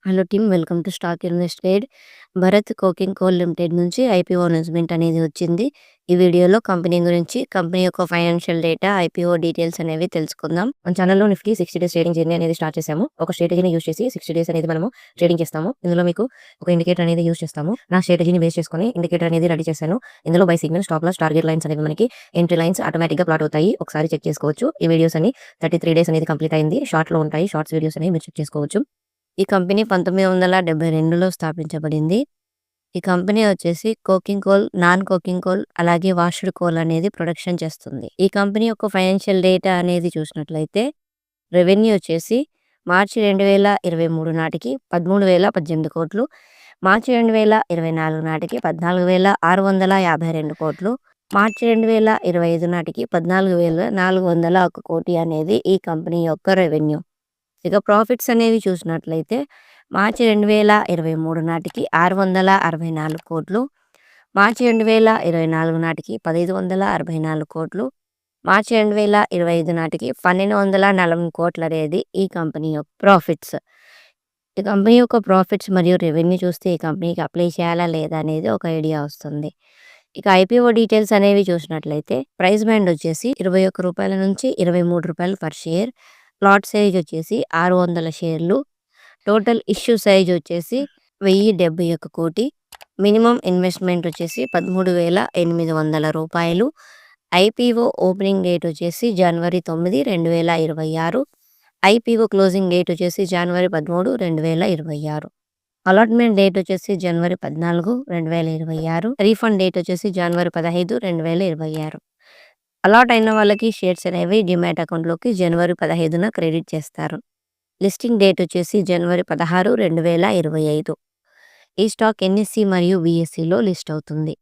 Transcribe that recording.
Hello team, welcome to stock invested. Bharat coking coal limited నుంచి IPO announcement అనేది వచ్చింది. ఈ వీడియోలో కంపెనీ గురించి, కంపెనీ యొక్క ఫైనాన్షియల్ డేటా, ఐపీఓ డీటెయిల్స్ అనేవి తెలుసుకుందాం. మన ఛానల్లో నిఫ్టీ 60 డేస్ ట్రేడింగ్ జర్నీ అనేది స్టార్ట్ చేసాము. ఒక స్ట్రాటజీని యూస్ చేసి 60 డేస్ అనేది మనము ట్రేడింగ్ చేస్తాము. ఇందులో మీకు ఒక ఇండికేటర్ అనేది యూస్ చేస్తాము. నా స్ట్రాటజీని బేస్ చేసుకొని ఇండికేటర్ అనేది రెడీ చేశాను. ఇందులో buy signal, stop loss, target lines అనేవి మనకి ఎంట్రీ లైన్స్ ఆటోమేటిక్గా ప్లాట్ అవుతాయి. ఒకసారి చెక్ చేసుకోవచ్చు. ఈ వీడియోస్ అన్ని 33 డేస్ అనేది కంప్లీట్ అయింది. షార్ట్లో ఉంటాయి. షార్ట్స్ వీడియోస్ అనేవి మీరు చెక్ చేసుకోవచ్చు. ఈ కంపెనీ 1972లో స్థాపించబడింది. ఈ కంపెనీ వచ్చేసి coking coal, non coking coal, అలాగే వాష్డ్ కోల్ అనేది ప్రొడక్షన్ చేస్తుంది. ఈ కంపెనీ యొక్క ఫైనాన్షియల్ డేటా అనేది చూసినట్లయితే రెవెన్యూ వచ్చేసి మార్చి 2023 నాటికి 13,018 కోట్లు, మార్చి 2024 నాటికి 14,652 కోట్లు, మార్చి 2025 నాటికి 14,401 కోటి అనేది ఈ కంపెనీ యొక్క రెవెన్యూ. ఇక ప్రాఫిట్స్ అనేవి చూసినట్లయితే మార్చి 2023 నాటికి 664 కోట్లు, మార్చి 2024 నాటికి 1564 కోట్లు, మార్చి 2025 నాటికి 1240 కోట్లు అనేది ఈ కంపెనీ యొక్క ప్రాఫిట్స్. ఈ కంపెనీ యొక్క ప్రాఫిట్స్ మరియు రెవెన్యూ చూస్తే ఈ కంపెనీకి అప్లై చేయాలా లేదా అనేది ఒక ఐడియా వస్తుంది. ఇక ఐపీఓ డీటెయిల్స్ అనేవి చూసినట్లయితే ప్రైస్ బ్యాండ్ వచ్చేసి 21 రూపాయల నుంచి 23 రూపాయలు పర్ షేర్, ప్లాట్ సైజ్ వచ్చేసి 600 షేర్లు, టోటల్ ఇష్యూ సైజ్ వచ్చేసి 1071 కోటి, మినిమం ఇన్వెస్ట్మెంట్ వచ్చేసి 13,800 రూపాయలు, ఐపీఓ ఓపెనింగ్ డేట్ వచ్చేసి జనవరి 9, 2026, ఐపీఓ క్లోజింగ్ డేట్ వచ్చేసి జనవరి 13, 2026, అలాట్మెంట్ డేట్ వచ్చేసి జనవరి 14, 2026, రీఫండ్ డేట్ వచ్చేసి జనవరి 15, 2026. అలాట్ అయిన వాళ్ళకి షేర్స్ అనేవి డిమాట్ అకౌంట్లోకి జనవరి 15న క్రెడిట్ చేస్తారు. లిస్టింగ్ డేట్ వచ్చేసి జనవరి 16, 2025. ఈ స్టాక్ ఎన్ఎస్సి మరియు బిఎస్సిలో లిస్ట్ అవుతుంది.